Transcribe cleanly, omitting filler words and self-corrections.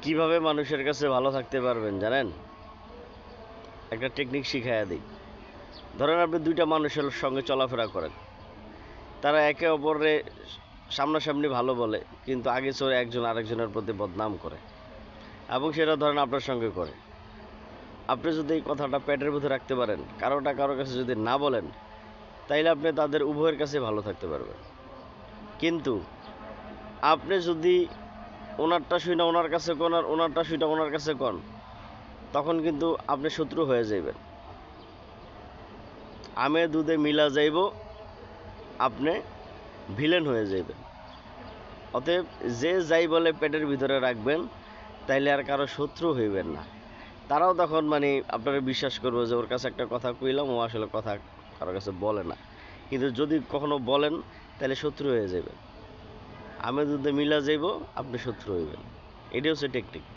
কিভাবে মানুষের কাছে ভালো থাকতে পারবেন জানেন? একটা টেকনিক শিখাইয়া দিই। ধরেন আপনি দুইটা মানুষের সঙ্গে চলাফেরা করেন, তারা একে অপরে সামনাসামনি ভালো বলে, কিন্তু আগে চলে একজন আরেকজনের প্রতি বদনাম করে, এবং সেটা ধরেন আপনার সঙ্গে করে। আপনি যদি এই কথাটা পেটের ভিতরে রাখতে পারেন, কারোটা কারোর কাছে যদি না বলেন, তাইলে আপনি তাদের উভয়ের কাছে ভালো থাকতে পারবেন। কিন্তু আপনি যদি ওনারটা শুনে ওনার কাছে কন আর ওনারটা শুনে ওনার কাছে কন, তখন কিন্তু আপনি শত্রু হয়ে যাইবেন। আমে দুধে মিলা যাইব, আপনি ভিলেন হয়ে যাইবেন। অতএব যে যাই বলে পেটের ভিতরে রাখবেন, তাইলে আর কারো শত্রু হইবেন না। তারাও তখন মানে আপনারা বিশ্বাস করবে যে ওর কাছে একটা কথা কইলাম, ও আসলে কথা কারোর কাছে বলে না। কিন্তু যদি কখনো বলেন, তাহলে শত্রু হয়ে যাবেন। আমে দুধে মিলা যাইব, আপনি শত্রু হইবেন। এটাই হচ্ছে টেকনিক।